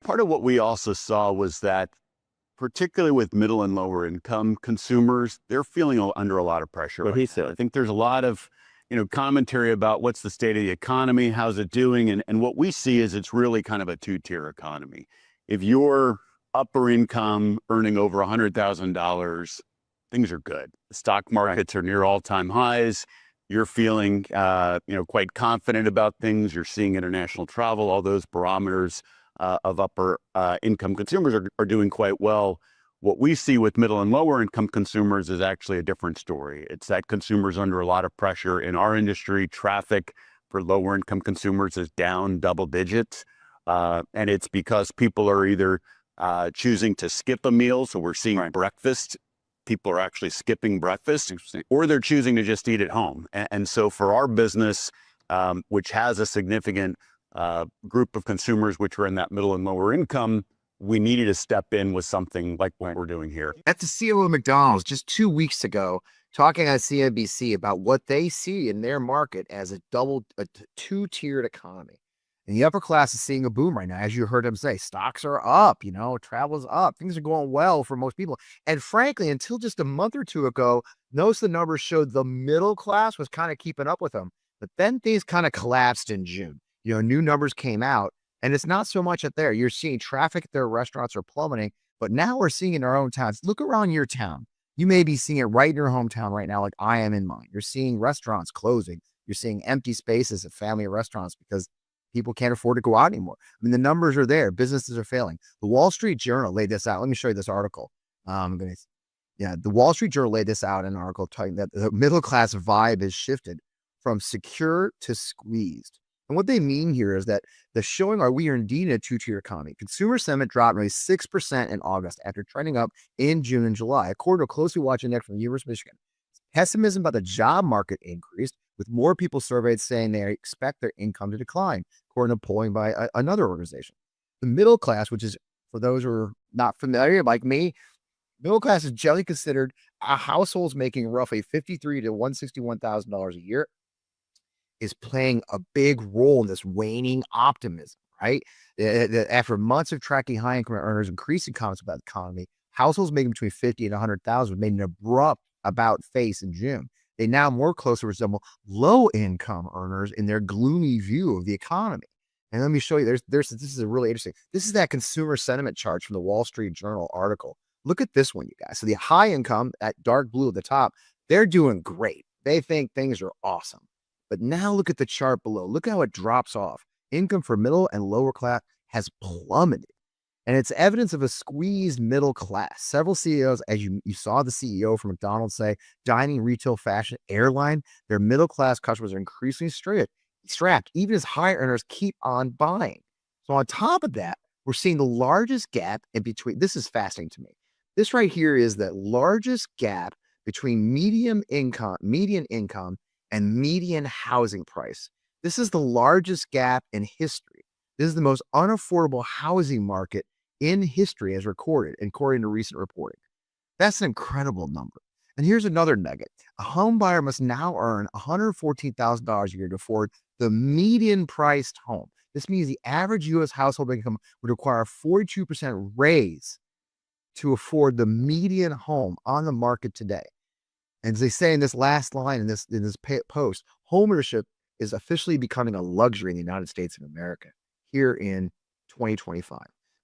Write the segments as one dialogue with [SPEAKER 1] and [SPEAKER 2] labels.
[SPEAKER 1] part of what we also saw was that, particularly with middle and lower income consumers, they're feeling under a lot of pressure.
[SPEAKER 2] What he
[SPEAKER 1] right now.
[SPEAKER 2] said.
[SPEAKER 1] I think there's a lot of, commentary about what's the state of the economy, how's it doing, and what we see is it's really kind of a two-tier economy. If you're upper income, earning over $100,000, things are good. The stock markets are near all-time highs. You're feeling, quite confident about things. You're seeing international travel, all those barometers of upper income consumers are doing quite well. What we see with middle and lower income consumers is actually a different story. It's that consumers under a lot of pressure. In our industry, traffic for lower income consumers is down double digits. And it's because people are either choosing to skip a meal. So we're seeing breakfast. People are actually skipping breakfast, or they're choosing to just eat at home. And so for our business, which has a significant group of consumers which are in that middle and lower income, we needed to step in with something like what we're doing here.
[SPEAKER 3] At the CEO of McDonald's just 2 weeks ago, talking on CNBC about what they see in their market as a two-tiered economy. And the upper class is seeing a boom right now. As you heard him say, stocks are up, travel's up. Things are going well for most people. And frankly, until just a month or two ago, most of the numbers showed the middle class was kind of keeping up with them. But then things kind of collapsed in June. New numbers came out, and it's not so much at there. You're seeing traffic at their restaurants are plummeting, but now we're seeing in our own towns. Look around your town. You may be seeing it right in your hometown right now, like I am in mine. You're seeing restaurants closing. You're seeing empty spaces at family restaurants because people can't afford to go out anymore. I mean, the numbers are there. Businesses are failing. The Wall Street Journal laid this out. Let me show you this article. The Wall Street Journal laid this out in an article telling that the middle class vibe has shifted from secure to squeezed. And what they mean here is that the showing are we are indeed in a two-tier economy. Consumer sentiment dropped nearly 6% in August after trending up in June and July, according to a closely watched index from the University of Michigan. Pessimism about the job market increased, with more people surveyed saying they expect their income to decline, according to polling by another organization. The middle class, which is, for those who are not familiar, like me, middle class is generally considered households making roughly $53,000 to $161,000 a year, is playing a big role in this waning optimism, right? After months of tracking high income earners, increasing comments about the economy, households making between $50,000 and $100,000 made an abrupt about face in June. They now more closely resemble low income earners in their gloomy view of the economy. And let me show you, this is a really interesting. This is that consumer sentiment chart from the Wall Street Journal article. Look at this one, you guys. So the high income, that dark blue at the top, they're doing great. They think things are awesome. But now look at the chart below. Look how it drops off. Income for middle and lower class has plummeted. And it's evidence of a squeezed middle class. Several CEOs, as you saw the CEO from McDonald's say, dining, retail, fashion, airline, their middle class customers are increasingly strapped, even as high earners keep on buying. So on top of that, we're seeing the largest gap in between. This is fascinating to me. This right here is the largest gap between median income and median housing price. This is the largest gap in history. This is the most unaffordable housing market in history as recorded, according to recent reporting. That's an incredible number. And here's another nugget. A home buyer must now earn $114,000 a year to afford the median priced home. This means the average U.S. household income would require a 42% raise to afford the median home on the market today. And as they say in this last line in this post, homeownership is officially becoming a luxury in the United States of America here in 2025.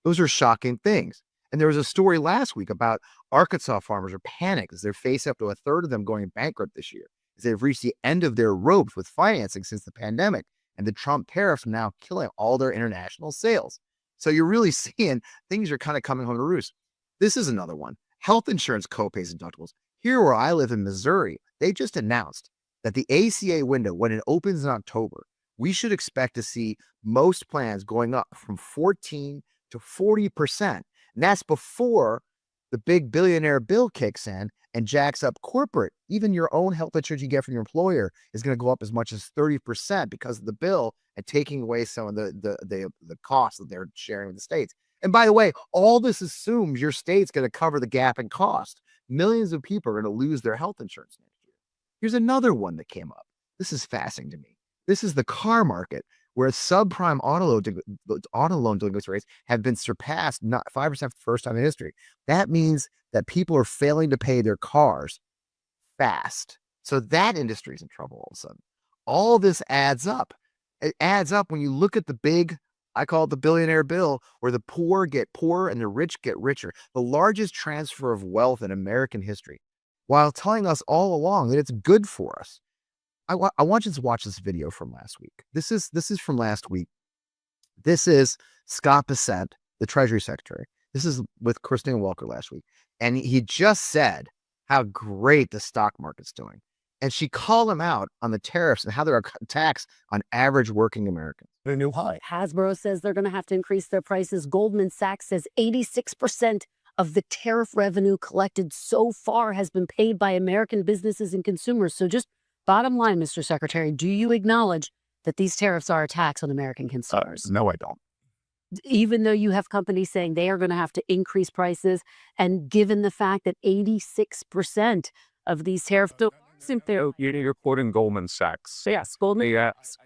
[SPEAKER 3] Those are shocking things. And there was a story last week about Arkansas farmers are panicked as they're facing up to a third of them going bankrupt this year, as they've reached the end of their ropes with financing since the pandemic, and the Trump tariffs are now killing all their international sales. So you're really seeing things are kind of coming home to roost. This is another one. Health insurance copays and deductibles. Here where I live in Missouri, they just announced that the ACA window, when it opens in October, we should expect to see most plans going up from 14 to 40%. And that's before the big billionaire bill kicks in and jacks up corporate. Even your own health insurance you get from your employer is going to go up as much as 30% because of the bill and taking away some of the costs that they're sharing with the states. And by the way, all this assumes your state's going to cover the gap in cost. Millions of people are going to lose their health insurance next year. Here's another one that came up. This is fascinating to me. This is the car market. where subprime auto loan delinquency rates have been surpassed, not 5% for the first time in history. That means that people are failing to pay their cars fast. So that industry is in trouble all of a sudden. All this adds up. It adds up when you look at the big, I call it the billionaire bill, where the poor get poorer and the rich get richer. The largest transfer of wealth in American history, while telling us all along that it's good for us. I want you to watch this video from last week. This is from last week. This is Scott Bessent, the Treasury Secretary. This is with Christine Walker last week. And he just said how great the stock market's doing. And she called him out on the tariffs and how there are attacks on average working Americans.
[SPEAKER 2] A new high.
[SPEAKER 4] Hasbro says they're going to have to increase their prices. Goldman Sachs says 86% of the tariff revenue collected so far has been paid by American businesses and consumers. So just bottom line, Mr. Secretary, do you acknowledge that these tariffs are attacks on American consumers?
[SPEAKER 2] No, I don't.
[SPEAKER 4] Even though you have companies saying they are going to have to increase prices, and given the fact that 86% of these tariffs don't seem fair.
[SPEAKER 2] You're quoting Goldman Sachs.
[SPEAKER 4] Yes, Goldman Sachs.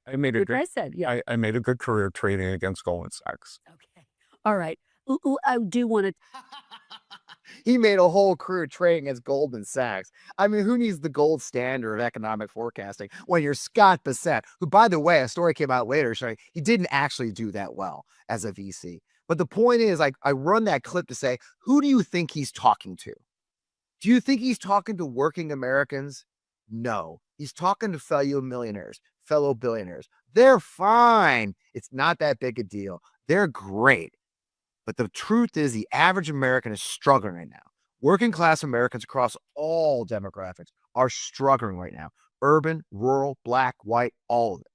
[SPEAKER 2] I made a
[SPEAKER 4] What
[SPEAKER 2] good.
[SPEAKER 4] I said, yeah.
[SPEAKER 2] I made a good career trading against Goldman Sachs.
[SPEAKER 4] Okay. All right. Ooh, I do want to.
[SPEAKER 3] He made a whole career trading against Goldman Sachs. I mean, who needs the gold standard of economic forecasting when you're Scott Bessent, who, by the way, a story came out later showing he didn't actually do that well as a VC. But the point is, I run that clip to say, who do you think he's talking to? Do you think he's talking to working Americans? No. He's talking to fellow millionaires, fellow billionaires. They're fine. It's not that big a deal. They're great. But the truth is the average American is struggling right now. Working class Americans across all demographics are struggling right now. Urban, rural, black, white, all of it.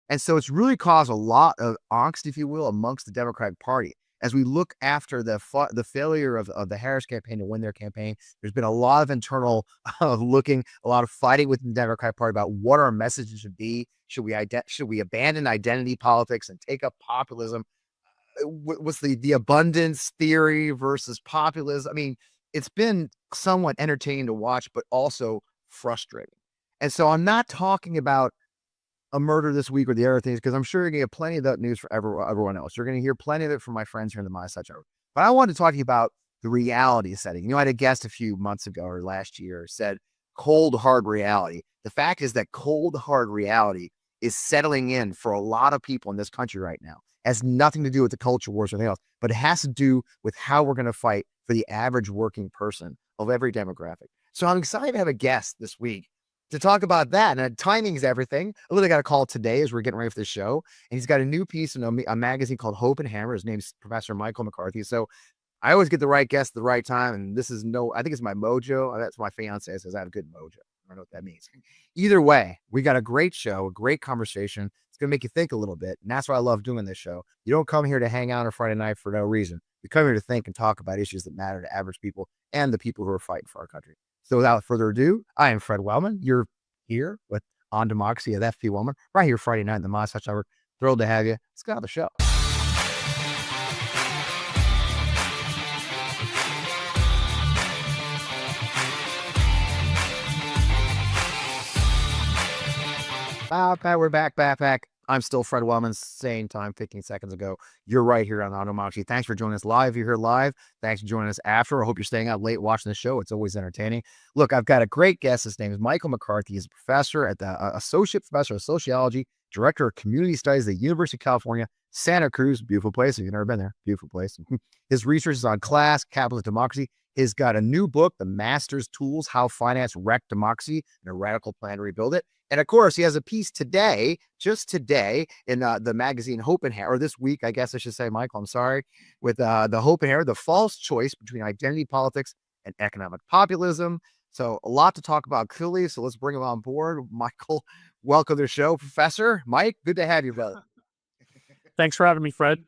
[SPEAKER 3] And so it's really caused a lot of angst, if you will, amongst the Democratic Party. As we look after the failure of the Harris campaign to win their campaign, there's been a lot of internal looking, a lot of fighting within the Democratic Party about what our messages should be. Should we abandon identity politics and take up populism? What's the abundance theory versus populism? I mean, it's been somewhat entertaining to watch, but also frustrating. And so I'm not talking about a murder this week or the other things, because I'm sure you're going to get plenty of that news for everyone else. You're going to hear plenty of it from my friends here in the Wasatch Hour. But I wanted to talk to you about the reality setting. You know, I had a guest a few months ago or last year said cold, hard reality. The fact is that cold, hard reality is settling in for a lot of people in this country right now. It has nothing to do with the culture wars or anything else, but it has to do with how we're going to fight for the average working person of every demographic. So I'm excited to have a guest this week to talk about that. And timing is everything. I literally got a call today as we're getting ready for the show. And he's got a new piece in a magazine called Hope and Hammer. His name's Professor Michael McCarthy. So I always get the right guest at the right time. And this is I think it's my mojo. That's my fiance says I have good mojo. I don't know what that means. Either way, we got a great show, a great conversation. It's going to make you think a little bit. And that's why I love doing this show. You don't come here to hang out on Friday night for no reason. You come here to think and talk about issues that matter to average people and the people who are fighting for our country. So without further ado, I am Fred Wellman. You're here with On Democracy of FP Wellman, right here Friday night in the Wasatch Hour. Thrilled to have you. Let's get on the show. We're back. I'm still Fred Wellman, same time 15 seconds ago. You're right here on On Democracy. Thanks for joining us live. If you're here live, thanks for joining us after. I hope you're staying out late watching the show. It's always entertaining. Look, I've got a great guest. His name is Michael McCarthy. He's a professor at the Associate Professor of Sociology, Director of Community Studies at the University of California, Santa Cruz. Beautiful place. If you've never been there, beautiful place. His research is on class, capitalism, democracy. He's got a new book, The Master's Tools, How Finance Wrecked Democracy and a Radical Plan to Rebuild It. And of course, he has a piece today, just today, in the magazine Hope and Hammer, or this week, I guess I should say, Michael, I'm sorry, with the Hope and Hammer, the false choice between identity politics and economic populism. So a lot to talk about clearly. So let's bring him on board. Michael, welcome to the show. Professor Mike, good to have you, brother.
[SPEAKER 5] Thanks for having me, Fred.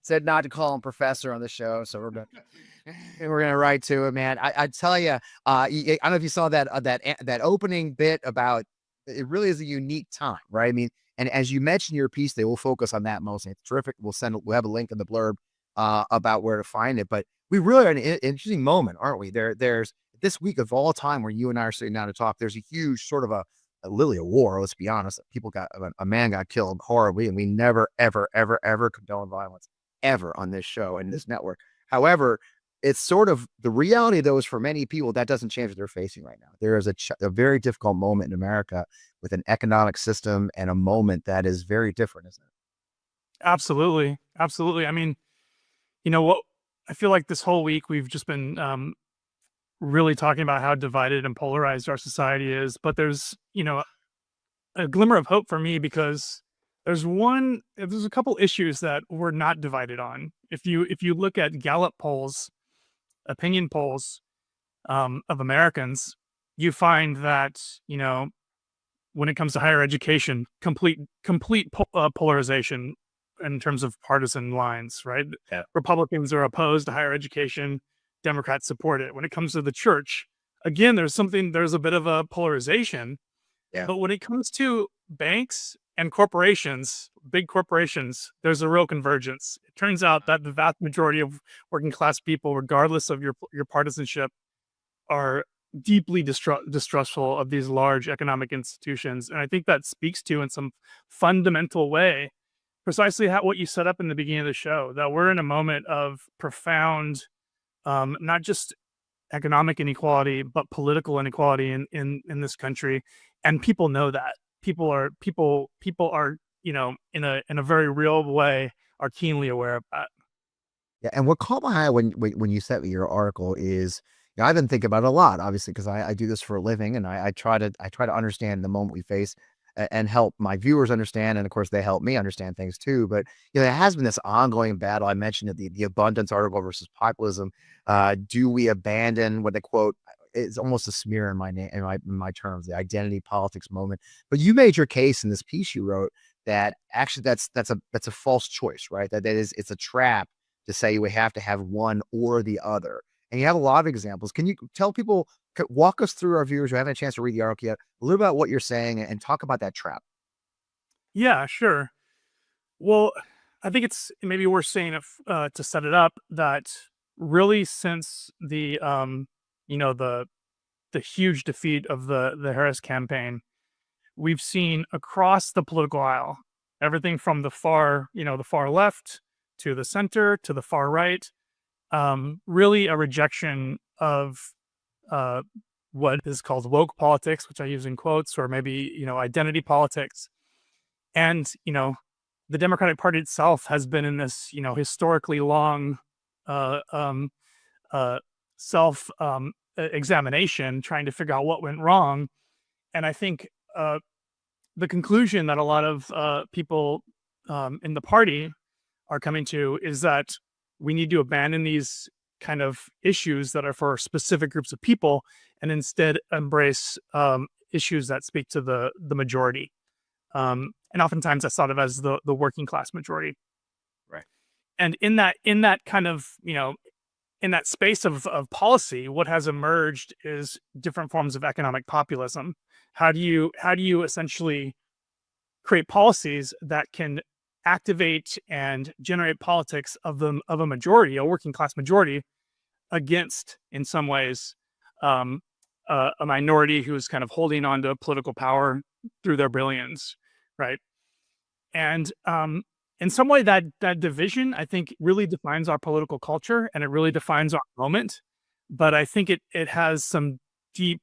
[SPEAKER 3] Said not to call him professor on the show, so we're gonna write to him, man. I tell you, I don't know if you saw that opening bit about. It really is a unique time, right? I mean, and as you mentioned in your piece, they will focus on that mostly. It's terrific. We'll have a link in the blurb about where to find it. But we really are in an interesting moment, aren't we? There's this week of all time where you and I are sitting down to talk. There's a huge sort of literally a war. Let's be honest. A man got killed horribly, and we never, ever, ever, ever condone violence ever on this show and this network. However, it's sort of the reality, though, is for many people that doesn't change what they're facing right now. There is a very difficult moment in America with an economic system and a moment that is very different, isn't it?
[SPEAKER 5] Absolutely. Absolutely. I mean, you know what? I feel like this whole week we've just been really talking about how divided and polarized our society is. But there's, a glimmer of hope for me because there's a couple issues that we're not divided on. If you look at Gallup polls, opinion polls of Americans, you find that, when it comes to higher education, complete polarization in terms of partisan lines, right?
[SPEAKER 1] Yeah.
[SPEAKER 5] Republicans are opposed to higher education. Democrats support it. When it comes to the church, again, there's a bit of a polarization.
[SPEAKER 3] Yeah.
[SPEAKER 5] But when it comes to banks and corporations, big corporations, there's a real convergence. It turns out that the vast majority of working class people, regardless of your partisanship, are deeply distrustful of these large economic institutions. And I think that speaks to, in some fundamental way, precisely what you set up in the beginning of the show, that we're in a moment of profound, not just economic inequality, but political inequality in this country. And people know that. People are, in a very real way, are keenly aware of that.
[SPEAKER 3] Yeah, and what caught my eye when you sent me your article is, I've been thinking about it a lot, obviously, because I do this for a living, and I try to understand the moment we face and help my viewers understand, and of course they help me understand things too. But there has been this ongoing battle. I mentioned it, the abundance article versus populism. Do we abandon what they quote? It's almost a smear in my name, in my terms, the identity politics moment. But you made your case in this piece you wrote that actually that's a false choice, right? It's a trap to say we have to have one or the other. And you have a lot of examples. Can you tell people, walk us through, our viewers who haven't had a chance to read the article yet, a little about what you're saying and talk about that trap?
[SPEAKER 5] Yeah, sure. Well, I think it's maybe worth saying, to set it up, that really since the huge defeat of the Harris campaign, we've seen across the political aisle, everything from the far left to the center to the far right, really a rejection of what is called woke politics, which I use in quotes, or maybe, identity politics. And, the Democratic Party itself has been in this, historically long self examination, trying to figure out what went wrong. And I think the conclusion that a lot of people in the party are coming to is that we need to abandon these kind of issues that are for specific groups of people and instead embrace issues that speak to the majority. And oftentimes that's thought of as the working class majority.
[SPEAKER 1] Right. And
[SPEAKER 5] in that kind of, in that space of policy, what has emerged is different forms of economic populism. How do you essentially create policies that can activate and generate politics of a majority, a working class majority, against, in some ways, a minority who is kind of holding on to political power through their billions, right? And in some way, that division, I think, really defines our political culture, and it really defines our moment. But I think it has some deep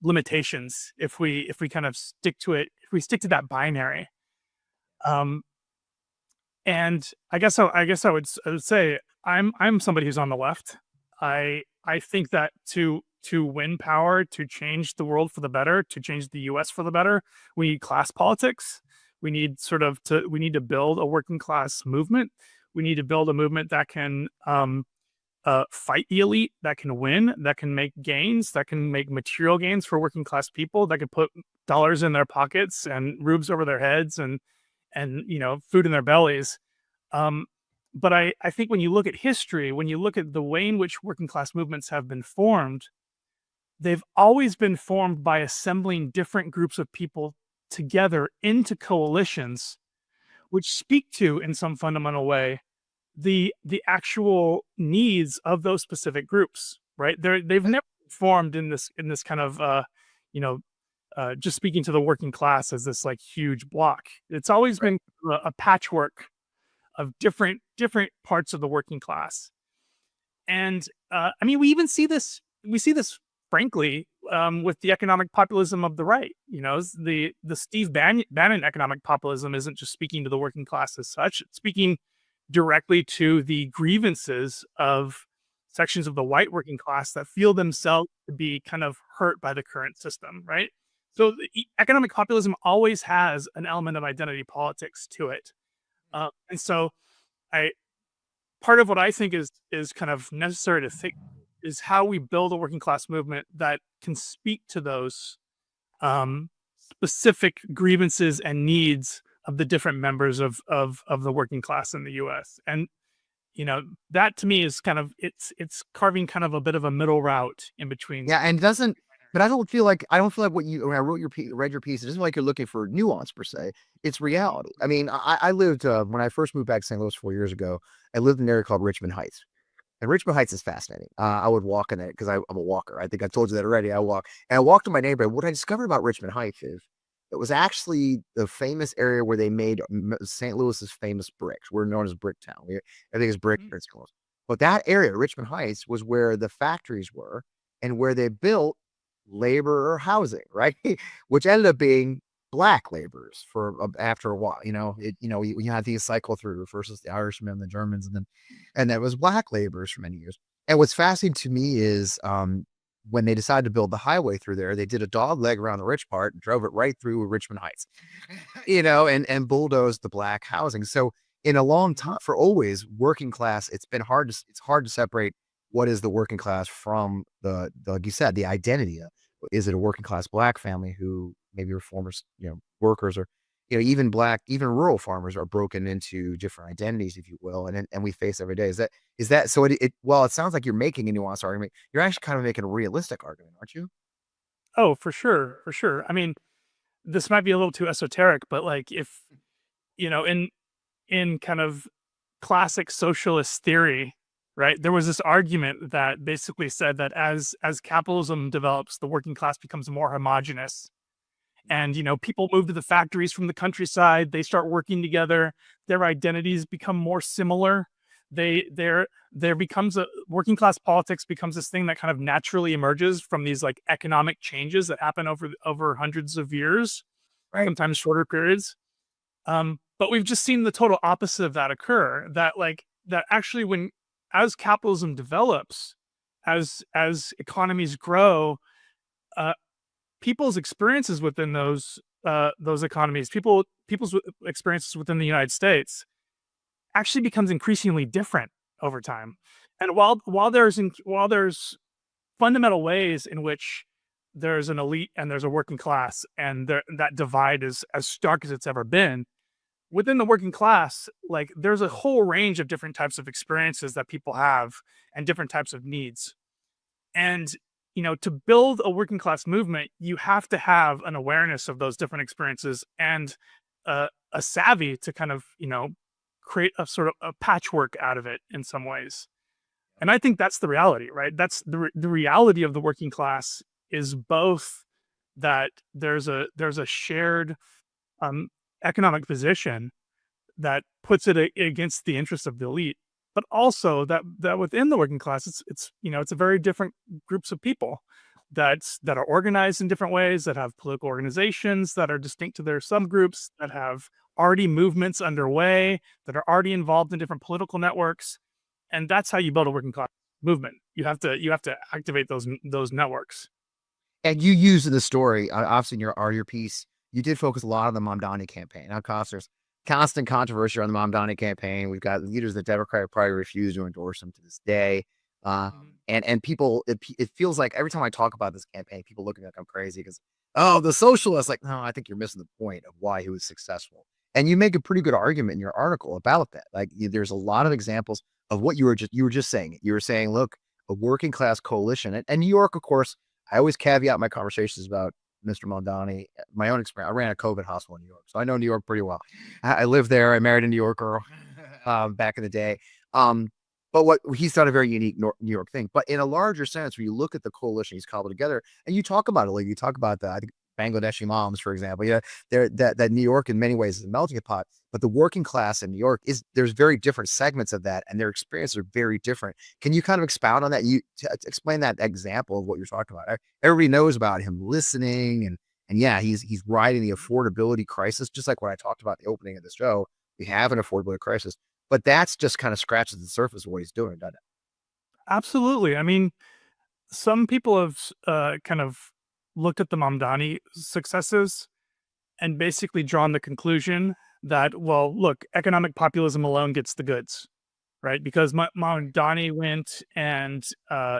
[SPEAKER 5] limitations if we kind of stick to it, if we stick to that binary. And I guess I would say I'm somebody who's on the left. I think that to win power, to change the world for the better, to change the U.S. for the better, we need class politics. We need to build a working class movement. We need to build a movement that can fight the elite, that can win, that can make gains, that can make material gains for working class people, that can put dollars in their pockets and roofs over their heads and food in their bellies. But I think when you look at history, when you look at the way in which working class movements have been formed, they've always been formed by assembling different groups of people together into coalitions, which speak to, in some fundamental way, the actual needs of those specific groups. Right? They've never formed in this kind of just speaking to the working class as this like huge block. It's always been a patchwork of different parts of the working class. And I mean, we see this frankly with the economic populism of the right. The Steve Bannon economic populism isn't just speaking to the working class as such. It's speaking directly to the grievances of sections of the white working class that feel themselves to be kind of hurt by the current system, right? So economic populism always has an element of identity politics to it. And so part of what I think is kind of necessary to think is how we build a working class movement that can speak to those specific grievances and needs of the different members of the working class in the US. And that to me is kind of it's carving kind of a bit of a middle route in between.
[SPEAKER 3] Yeah, and but I don't feel like what when I read your piece, it doesn't feel like you're looking for nuance per se. It's reality. I mean, I lived when I first moved back to St. Louis 4 years ago. I lived in an area called Richmond Heights, and Richmond Heights is fascinating. I would walk in it because I'm a walker. I think I told you that already. I walked in my neighborhood. What I discovered about Richmond Heights is it was actually the famous area where they made St. Louis's famous bricks. We're known as Brick Town. Everything is brick. But that area, Richmond Heights, was where the factories were and where they built labor or housing, right? Which ended up being black laborers for after a while. You had these cycle through versus the Irishmen, the Germans, and that was black laborers for many years. And what's fascinating to me is when they decided to build the highway through there, they did a dog leg around the rich part and drove it right through Richmond Heights, and bulldozed the black housing. So in a long time, for always working class, it's hard to separate what is the working class from like you said, the identity of, is it a working class black family who maybe are former, workers, or, even rural farmers are broken into different identities, if you will. And we face every day. Is that, so well, it sounds like you're making a nuanced argument. You're actually kind of making a realistic argument, aren't you?
[SPEAKER 5] Oh, for sure. For sure. I mean, this might be a little too esoteric, but like if, in kind of classic socialist theory, right, there was this argument that basically said that as capitalism develops, the working class becomes more homogenous. And, people move to the factories from the countryside. They start working together. Their identities become more similar. There becomes working class politics becomes this thing that kind of naturally emerges from these like economic changes that happen over hundreds of years, right? Sometimes shorter periods. But we've just seen the total opposite of that occur. That actually as capitalism develops, as economies grow, people's experiences within those economies, people's experiences within the United States, actually becomes increasingly different over time. And while there's fundamental ways in which there's an elite and there's a working class, and that divide is as stark as it's ever been, within the working class, like there's a whole range of different types of experiences that people have and different types of needs. And to build a working class movement, you have to have an awareness of those different experiences and a savvy to kind of, create a sort of a patchwork out of it in some ways. And I think that's the reality, right? That's the reality of the working class, is both that there's a shared economic position that puts it against the interests of the elite, but also that within the working class, it's a very different groups of people that are organized in different ways, that have political organizations that are distinct to their subgroups, that have already movements underway, that are already involved in different political networks. And that's how you build a working class movement. You have to activate those networks.
[SPEAKER 3] And you use in the story, obviously in your piece, you did focus a lot on the Mamdani campaign. Of course, there's constant controversy on the Mamdani campaign. We've got leaders of the Democratic Party refuse to endorse him to this day. And people, it feels like every time I talk about this campaign, people look at me like I'm crazy because, the socialists, like, no, I think you're missing the point of why he was successful. And you make a pretty good argument in your article about that. Like, there's a lot of examples of what you were just saying. You were saying, look, a working class coalition, and New York, of course, I always caveat my conversations about Mr. Mamdani, my own experience. I ran a COVID hospital in New York, so I know New York pretty well. I lived there. I married a New York girl back in the day. But he's done a very unique New York thing. But in a larger sense, when you look at the coalition he's cobbled together, and you talk about it, like you talk about that, I think Bangladeshi moms, for example. Yeah, that New York in many ways is a melting pot, but the working class in New York there's very different segments of that, and their experiences are very different. Can you kind of expound on that? Explain that example of what you're talking about. Everybody knows about him listening, and yeah, he's riding the affordability crisis, just like what I talked about at the opening of the show. We have an affordability crisis, but that's just kind of scratches the surface of what he's doing, doesn't it?
[SPEAKER 5] Absolutely. I mean, some people have kind of looked at the Mamdani successes and basically drawn the conclusion that, well, look, economic populism alone gets the goods, right? Because Mamdani went and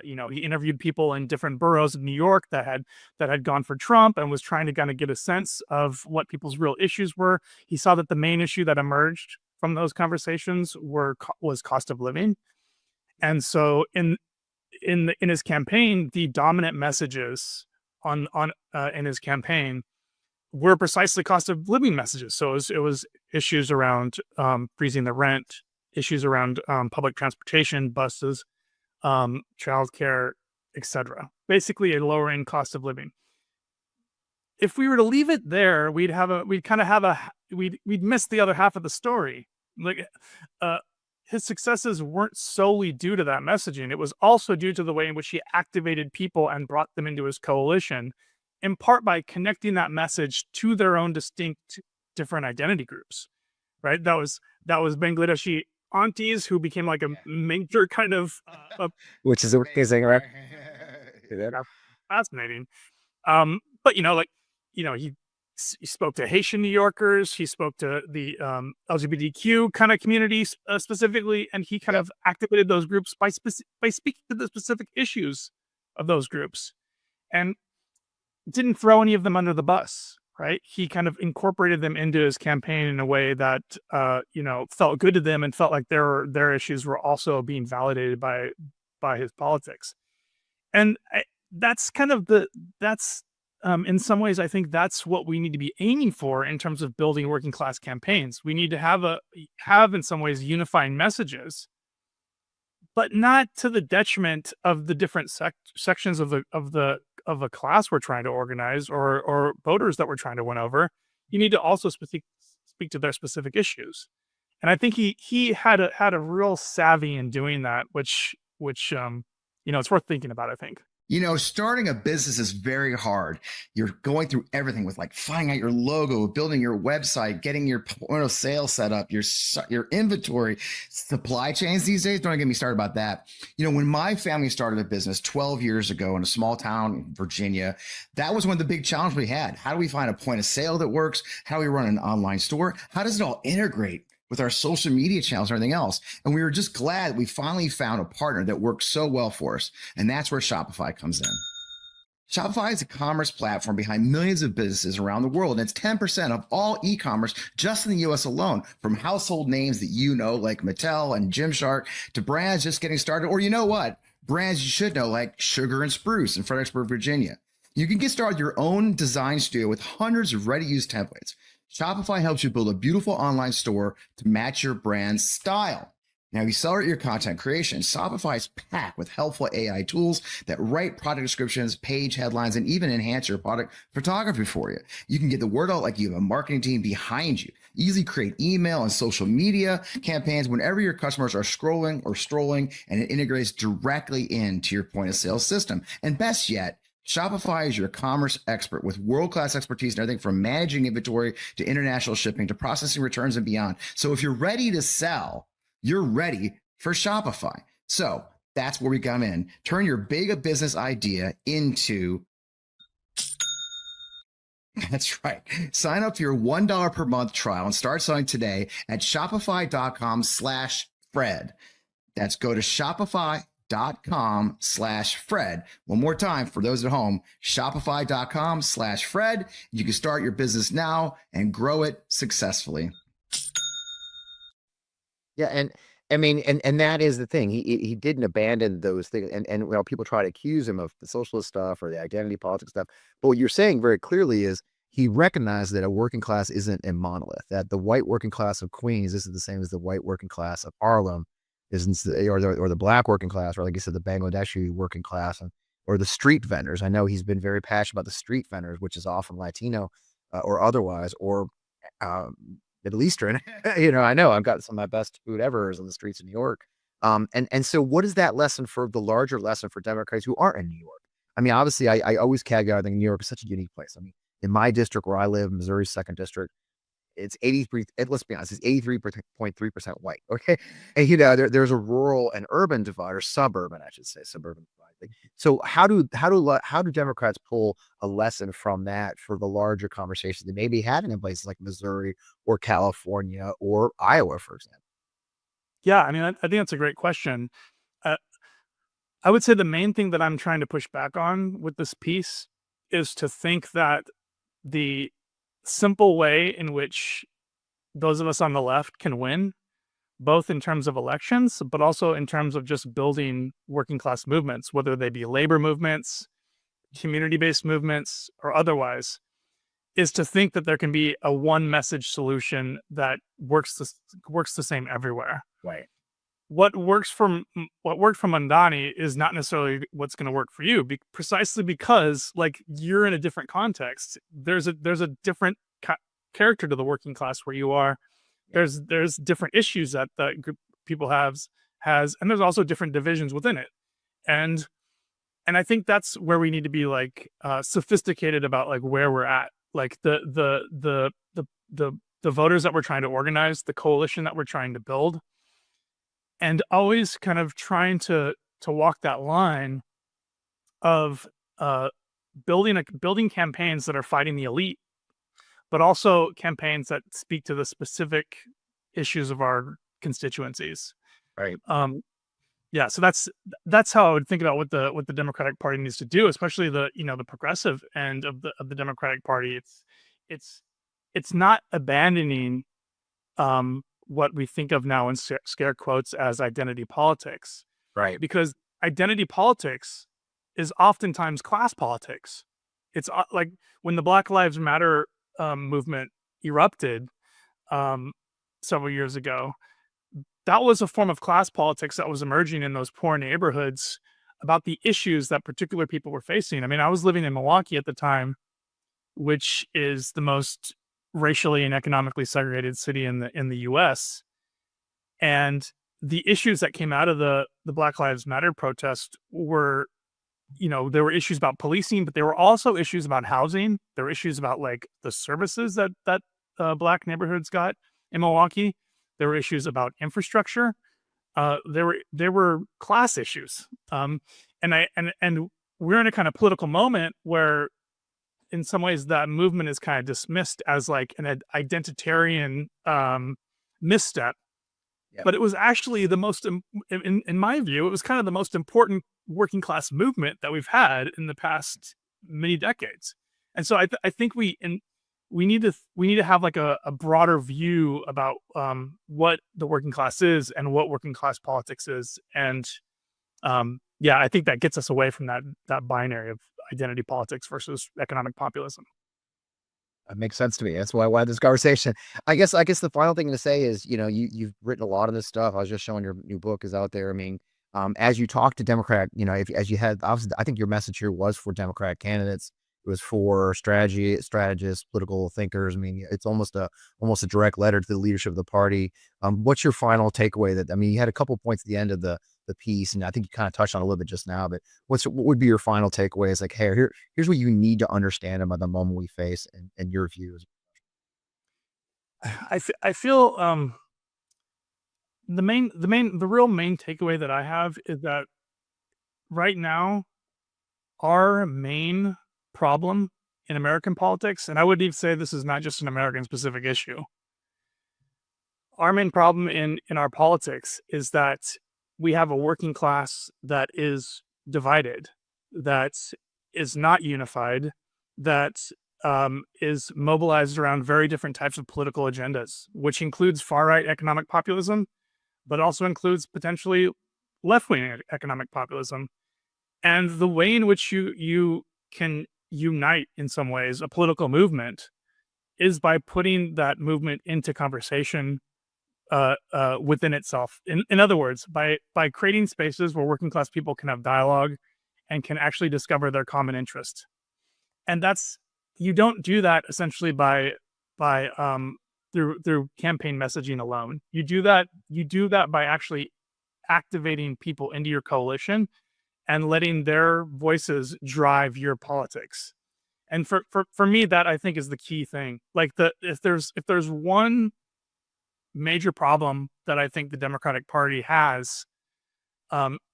[SPEAKER 5] he interviewed people in different boroughs of New York that had gone for Trump and was trying to kind of get a sense of what people's real issues were. He saw that the main issue that emerged from those conversations was cost of living, and so in his campaign, the dominant messages in his campaign were precisely cost of living messages. So it was issues around freezing the rent, issues around public transportation, buses, childcare, etc. Basically, a lowering cost of living. If we were to leave it there, we'd miss the other half of the story. Like, his successes weren't solely due to that messaging. It was also due to the way in which he activated people and brought them into his coalition, in part by connecting that message to their own distinct, different identity groups. Right? That was Bangladeshi aunties who became like a major kind of
[SPEAKER 3] Which is amazing, right?
[SPEAKER 5] fascinating. But he spoke to Haitian New Yorkers. He spoke to the LGBTQ kind of communities specifically, and he kind of activated those groups by speaking to the specific issues of those groups, and didn't throw any of them under the bus. Right? He kind of incorporated them into his campaign in a way that felt good to them and felt like their issues were also being validated by his politics, and that's kind of in some ways, I think that's what we need to be aiming for in terms of building working class campaigns. We need to have in some ways unifying messages, but not to the detriment of the different sections of a class we're trying to organize or voters that we're trying to win over. You need to also speak to their specific issues, and I think he had a real savvy in doing that, which it's worth thinking about, I think.
[SPEAKER 6] Starting a business is very hard. You're going through everything with like finding out your logo, building your website, getting your point of sale set up, your inventory, supply chains these days. Don't get me started about that. When my family started a business 12 years ago in a small town in Virginia, that was one of the big challenges we had. How do we find a point of sale that works? How do we run an online store? How does it all integrate with our social media channels and everything else? And we were just glad we finally found a partner that works so well for us. And that's where Shopify comes in. Shopify is a commerce platform behind millions of businesses around the world. And it's 10% of all e-commerce just in the US alone, from household names that like Mattel and Gymshark, to brands just getting started, or brands you should know like Sugar and Spruce in Fredericksburg, Virginia. You can get started with your own design studio with hundreds of ready-to-use templates. Shopify helps you build a beautiful online store to match your brand's style. Now, you accelerate your content creation. Shopify is packed with helpful AI tools that write product descriptions, page headlines, and even enhance your product photography for you. You can get the word out like you have a marketing team behind you. Easily create email and social media campaigns whenever your customers are scrolling or strolling, and it integrates directly into your point of sale system. And best yet, Shopify is your commerce expert with world-class expertise in everything from managing inventory to international shipping to processing returns and beyond. So if you're ready to sell, you're ready for Shopify. So that's where we come in. Turn your big business idea into... That's right. Sign up for your $1 per month trial and start selling today at shopify.com/Fred. That's go to shopify.com/Fred. One more time for those at home, shopify.com/Fred. You can start your business now and grow it successfully.
[SPEAKER 3] Yeah, and I mean, and that is the thing. He didn't abandon those things, and people try to accuse him of the socialist stuff or the identity politics stuff. But what you're saying very clearly is he recognized that a working class isn't a monolith. That the white working class of Queens isn't the same as the white working class of Harlem, or the black working class, or like you said, the Bangladeshi working class. And or the street vendors. I know he's been very passionate about the street vendors, which is often Latino or otherwise, or Middle Eastern. I know I've got some of my best food ever is on the streets of New York. And so what is that lesson for the larger lesson for Democrats who aren't in New York? I mean, obviously, I always caveat, I think New York is such a unique place. I mean, in my district where I live, Missouri's 2nd district, it's 83, let's be honest, it's 83.3% white. Okay. And, there's a rural and urban divide, or suburban, I should say, suburban divide. So how do Democrats pull a lesson from that for the larger conversations they may be having in places like Missouri or California or Iowa, for example?
[SPEAKER 5] Yeah, I mean, I think that's a great question. I would say the main thing that I'm trying to push back on with this piece is to think that the simple way in which those of us on the left can win, both in terms of elections, but also in terms of just building working class movements, whether they be labor movements, community-based movements, or otherwise, is to think that there can be a one message solution that works the same everywhere.
[SPEAKER 3] Right.
[SPEAKER 5] What worked for Mandani is not necessarily what's going to work for you, precisely because, like, you're in a different context. There's a different character to the working class where you are. There's different issues that the group of people has, and there's also different divisions within it. And I think that's where we need to be sophisticated about like where we're at, like the voters that we're trying to organize, the coalition that we're trying to build, and always kind of trying to walk that line of building campaigns that are fighting the elite, but also campaigns that speak to the specific issues of our constituencies.
[SPEAKER 3] Right.
[SPEAKER 5] Yeah. So that's how I would think about what the Democratic Party needs to do, especially the progressive end of the Democratic Party. It's not abandoning what we think of now in scare quotes as identity politics.
[SPEAKER 3] Right.
[SPEAKER 5] Because identity politics is oftentimes class politics. It's like when the Black Lives Matter movement erupted several years ago, that was a form of class politics that was emerging in those poor neighborhoods about the issues that particular people were facing. I mean, I was living in Milwaukee at the time, which is the most racially and economically segregated city in the US. And the issues that came out of the Black Lives Matter protest were, there were issues about policing, but there were also issues about housing. There were issues about like the services that Black neighborhoods got in Milwaukee. There were issues about infrastructure. There were class issues. And we're in a kind of political moment where, in some ways, that movement is kind of dismissed as like an identitarian misstep. Yep. But it was actually the most, in my view, it was kind of the most important working class movement that we've had in the past many decades. And so I think we need to have like a broader view about what the working class is and what working class politics is. And I think that gets us away from that binary of identity politics versus economic populism.
[SPEAKER 3] That makes sense to me. That's why I wanted this conversation. I guess the final thing to say is, you've written a lot of this stuff. I was just showing your new book is out there. I mean, as you talk to Democrat, as you had, obviously, I think your message here was for Democratic candidates. It was for strategists, political thinkers. I mean, it's almost a direct letter to the leadership of the party. What's your final takeaway? You had a couple of points at the end of the piece, and I think you kind of touched on it a little bit just now, but what would be your final takeaway? It's like, hey, here's what you need to understand about the moment we face and your views.
[SPEAKER 5] I feel the real main takeaway that I have is that right now our main problem in American politics, and I would even say this is not just an American specific issue. Our main problem in our politics is that we have a working class that is divided, that is not unified, that is mobilized around very different types of political agendas, which includes far-right economic populism, but also includes potentially left-wing economic populism. And the way in which you can unite, in some ways, a political movement is by putting that movement into conversation within itself. In other words, by creating spaces where working class people can have dialogue and can actually discover their common interest. And you don't do that essentially by through campaign messaging alone. You do that by actually activating people into your coalition and letting their voices drive your politics. And for me, that I think is the key thing. Like if there's one major problem that I think the Democratic Party has,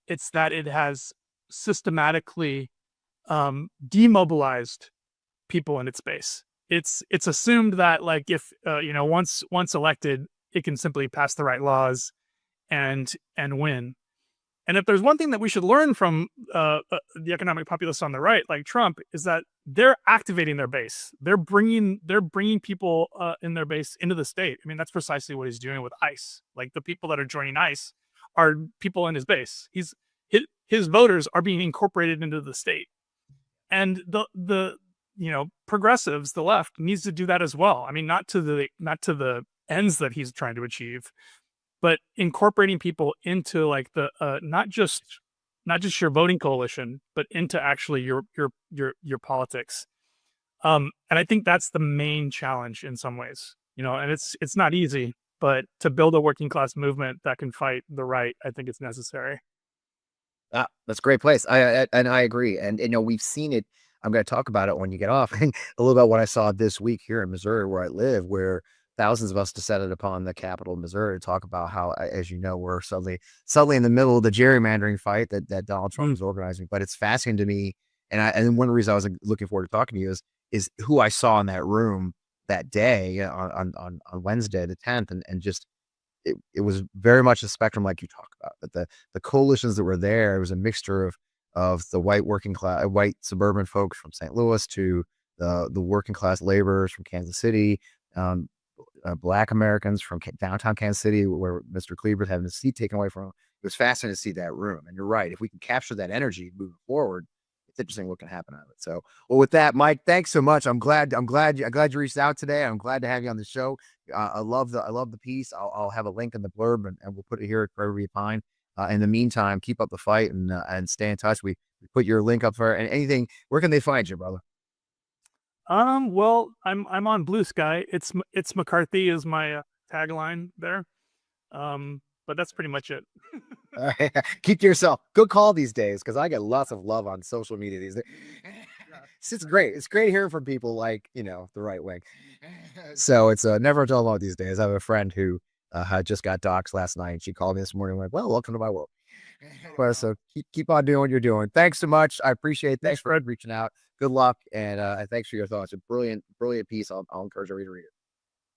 [SPEAKER 5] it's that it has systematically demobilized people in its base. It's assumed that like if once elected, it can simply pass the right laws and win. And if there's one thing that we should learn from the economic populists on the right, like Trump, is that they're activating their base. They're bringing people in their base into the state. I mean, that's precisely what he's doing with ICE. Like the people that are joining ICE are people in his base. His voters are being incorporated into the state, and the progressives, the left, needs to do that as well. I mean, not to the ends that he's trying to achieve, but incorporating people into like the not just your voting coalition, but into actually your politics. And I think that's the main challenge in some ways, and it's not easy, but to build a working class movement that can fight the right, I think it's necessary.
[SPEAKER 3] That's a great place. I agree. And we've seen it. I'm going to talk about it when you get off. A little about what I saw this week here in Missouri, where I live, where thousands of us descended upon the Capitol of Missouri to talk about how, as you know, we're suddenly in the middle of the gerrymandering fight that Donald Trump is organizing. But it's fascinating to me, and one of the reasons I was looking forward to talking to you is who I saw in that room that day on Wednesday the 10th, and just it was very much a spectrum like you talk about. But the coalitions that were there, it was a mixture of the white working class, white suburban folks from St. Louis to the working class laborers from Kansas City, Black Americans from downtown Kansas City, where Mr. Cleaver's having his seat taken away from him. It was fascinating to see that room. And you're right. If we can capture that energy moving forward, it's interesting what can happen out of it. So, well, with that, Mike, thanks so much. I'm glad you reached out today. I'm glad to have you on the show. I love the piece. I'll have a link in the blurb and we'll put it here at Prairie Pine. In the meantime, keep up the fight and stay in touch. We put your link up for anything. Where can they find you, brother?
[SPEAKER 5] Well, I'm on Blue Sky. It's McCarthy is my tagline there. But that's pretty much it.
[SPEAKER 3] All right. Keep to yourself. Good call these days, because I get lots of love on social media these days. It's great. It's great hearing from people like, the right wing. So it's never a dull moment these days. I have a friend who had just got doxxed last night, and she called me this morning like, well, welcome to my world. Well, so keep on doing what you're doing. Thanks so much. I appreciate it. Thanks for reaching out. Good luck, and thanks for your thoughts. A brilliant piece. I'll encourage everybody to read it.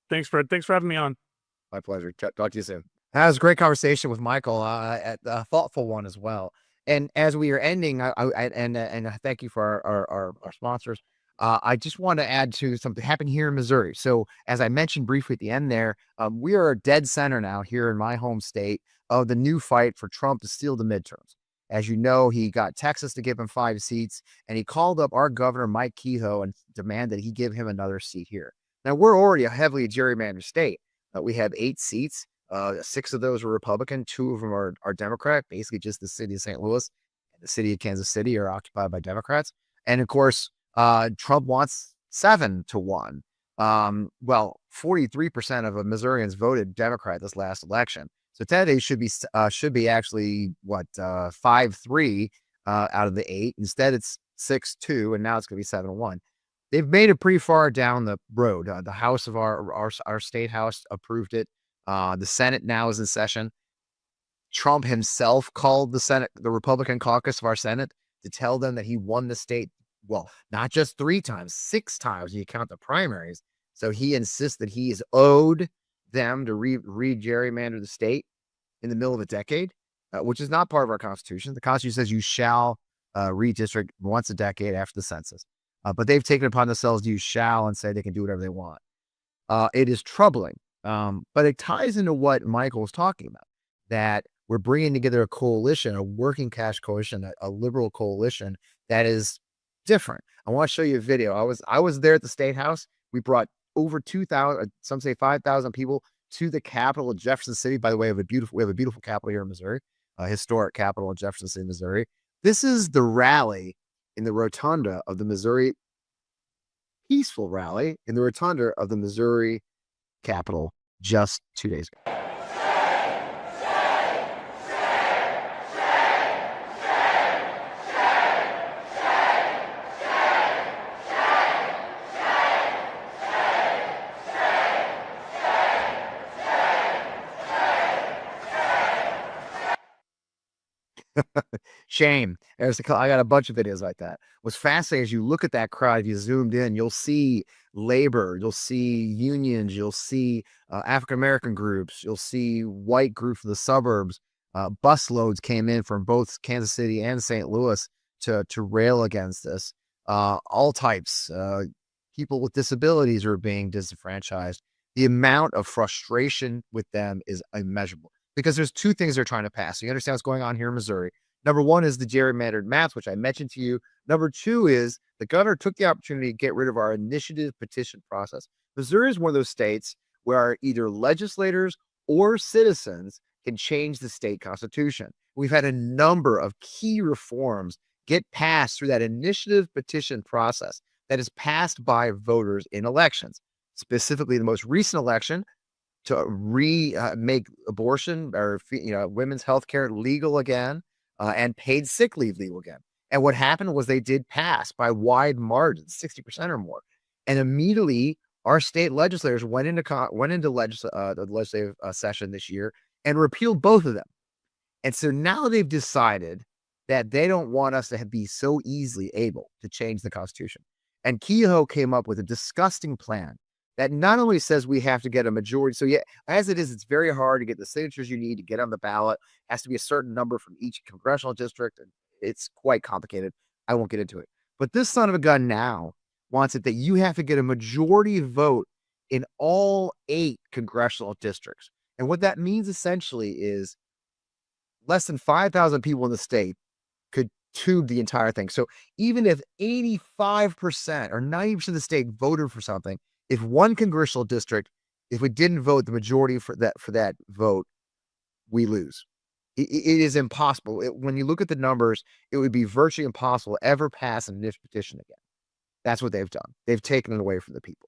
[SPEAKER 5] Thanks, Fred. Thanks for having me on.
[SPEAKER 3] My pleasure. Talk to you soon. That was a great conversation with Michael, a thoughtful one as well. And as we are ending, I thank you for our sponsors. I just want to add to something happened here in Missouri. So as I mentioned briefly at the end there, we are dead center now here in my home state of the new fight for Trump to steal the midterms. As you know, he got Texas to give him 5 seats, and he called up our governor, Mike Kehoe, and demanded he give him another seat here. Now, we're already a heavily gerrymandered state. We have 8 seats. 6 of those are Republican. 2 of them are Democrat. Basically, just the city of St. Louis and the city of Kansas City are occupied by Democrats. And of course, Trump wants 7-1. Well, 43% of Missourians voted Democrat this last election. So today should be actually 5-3 out of the 8. Instead, it's 6-2, and now it's going to be 7-1. They've made it pretty far down the road. The House of our state house approved it. The Senate now is in session. Trump himself called the Republican caucus of our Senate to tell them that he won the state. Well, not just 3 times, 6 times. You count the primaries. So he insists that he is owed them to re-gerrymander the state in the middle of a decade, which is not part of our Constitution. The Constitution says you shall redistrict once a decade after the census. But they've taken it upon themselves to use shall and say they can do whatever they want. It is troubling. But it ties into what Michael was talking about, that we're bringing together a coalition, a working class coalition, a liberal coalition that is different. I want to show you a video. I was there at the State House. We brought over 2,000, some say 5,000 people to the capital of Jefferson City. By the way, we have a beautiful capital here in Missouri, a historic capital in Jefferson City, Missouri. This is the rally in the rotunda of the Missouri, peaceful rally in the rotunda of the Missouri Capitol just 2 days ago. Shame. I got a bunch of videos like that. What's fascinating is you look at that crowd, if you zoomed in, you'll see labor, you'll see unions, you'll see African-American groups, you'll see white groups from the suburbs. Busloads came in from both Kansas City and St. Louis to rail against this. All types. People with disabilities are being disenfranchised. The amount of frustration with them is immeasurable. Because there's two things they're trying to pass. So you understand what's going on here in Missouri. Number one is the gerrymandered maps, which I mentioned to you. Number two is the governor took the opportunity to get rid of our initiative petition process. Missouri is one of those states where either legislators or citizens can change the state constitution. We've had a number of key reforms get passed through that initiative petition process that is passed by voters in elections. Specifically, the most recent election to make abortion or women's health care legal again, and paid sick leave legal again. And what happened was they did pass by wide margins, 60% or more. And immediately our state legislators went into the legislative session this year and repealed both of them. And so now they've decided that they don't want us to be so easily able to change the Constitution. And Kehoe came up with a disgusting plan that not only says we have to get a majority. So yeah, as it is, it's very hard to get the signatures you need to get on the ballot. It has to be a certain number from each congressional district. And it's quite complicated. I won't get into it. But this son of a gun now wants it that you have to get a majority vote in all 8 congressional districts. And what that means essentially is less than 5,000 people in the state could tube the entire thing. So even if 85% or 90% of the state voted for something, if one congressional district, if we didn't vote the majority for that vote, we lose. It is impossible. When you look at the numbers, it would be virtually impossible to ever pass an initiative petition again. That's what they've done. They've taken it away from the people.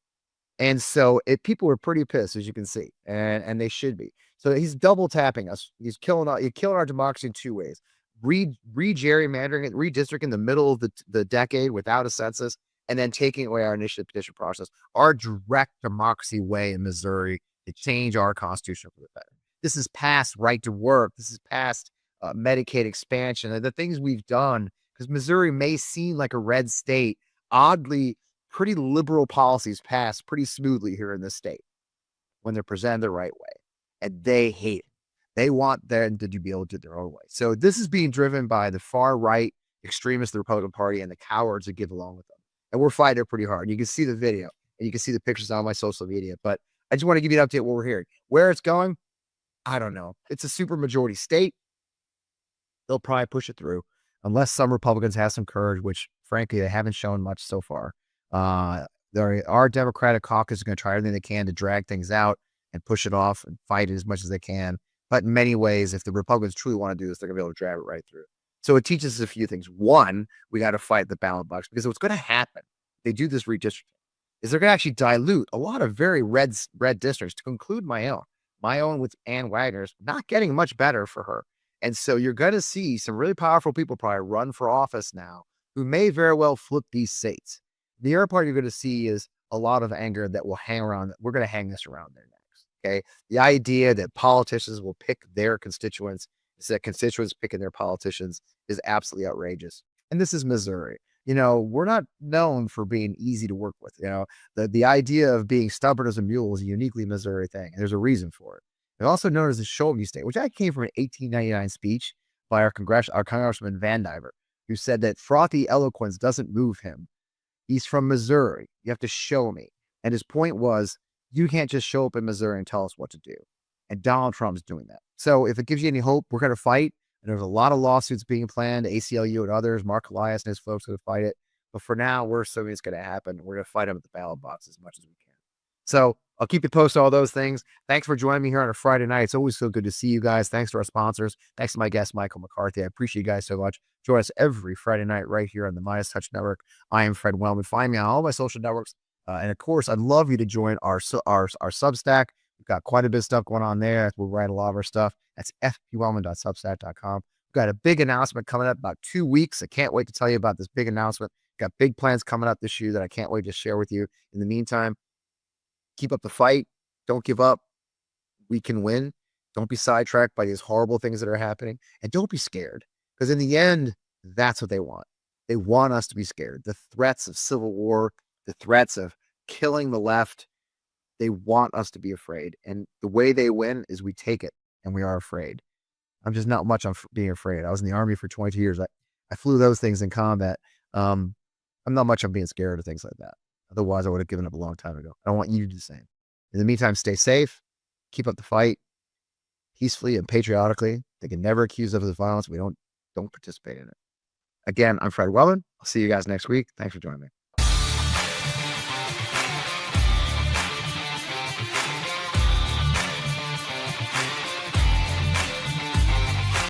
[SPEAKER 3] And so people are pretty pissed, as you can see, and they should be. So he's double tapping us. He's killing our democracy in 2 ways. Gerrymandering it, redistricting in the middle of the decade without a census, and then taking away our initiative petition process, our direct democracy way in Missouri to change our constitution for the better. This is past right to work. This is past Medicaid expansion. And the things we've done, because Missouri may seem like a red state, oddly, pretty liberal policies pass pretty smoothly here in this state when they're presented the right way. And they hate it. They want them to be able to do it their own way. So this is being driven by the far right extremists of the Republican Party and the cowards that give along with them. And we're fighting it pretty hard. You can see the video and you can see the pictures on my social media. But I just want to give you an update what we're hearing. Where it's going, I don't know. It's a super majority state. They'll probably push it through unless some Republicans have some courage, which frankly, they haven't shown much so far. Our Democratic caucus is going to try everything they can to drag things out and push it off and fight it as much as they can. But in many ways, if the Republicans truly want to do this, they're going to be able to drag it right through. So it teaches us a few things. One, we got to fight the ballot box, because what's going to happen, they do this redistricting, is they're going to actually dilute a lot of very red districts, to include my own with Ann Wagner's not getting much better for her. And so you're going to see some really powerful people probably run for office now who may very well flip these states. The other part you're going to see is a lot of anger that will hang around. We're going to hang this around there next. Okay. The idea that politicians will pick their constituents, instead of constituents picking their politicians, is absolutely outrageous. And this is Missouri. We're not known for being easy to work with. The idea of being stubborn as a mule is a uniquely Missouri thing. And there's a reason for it. They're also known as the show me state, which actually came from an 1899 speech by our Congressman Van Diver, who said that frothy eloquence doesn't move him. He's from Missouri. You have to show me. And his point was, you can't just show up in Missouri and tell us what to do. And Donald Trump's doing that. So if it gives you any hope, we're going to fight. And there's a lot of lawsuits being planned, ACLU and others. Mark Elias and his folks are going to fight it. But for now, we're assuming it's going to happen. We're going to fight them at the ballot box as much as we can. So I'll keep you posted on all those things. Thanks for joining me here on a Friday night. It's always so good to see you guys. Thanks to our sponsors. Thanks to my guest, Michael McCarthy. I appreciate you guys so much. Join us every Friday night right here on the Midas Touch Network. I am Fred Wellman. Find me on all my social networks. And of course, I'd love you to join our Substack. We've got quite a bit of stuff going on there. We'll write a lot of our stuff. That's fpwellman.substack.com. We've got a big announcement coming up about 2 weeks. I can't wait to tell you about this big announcement. Got big plans coming up this year that I can't wait to share with you. In the meantime, keep up the fight. Don't give up. We can win. Don't be sidetracked by these horrible things that are happening. And don't be scared. Because in the end, that's what they want. They want us to be scared. The threats of civil war, the threats of killing the left, they want us to be afraid. And the way they win is we take it and we are afraid. I'm just not much on being afraid. I was in the Army for 22 years. I flew those things in combat. I'm not much on being scared of things like that. Otherwise, I would have given up a long time ago. I don't want you to do the same. In the meantime, stay safe. Keep up the fight peacefully and patriotically. They can never accuse us of violence. We don't participate in it. Again, I'm Fred Wellman. I'll see you guys next week. Thanks for joining me.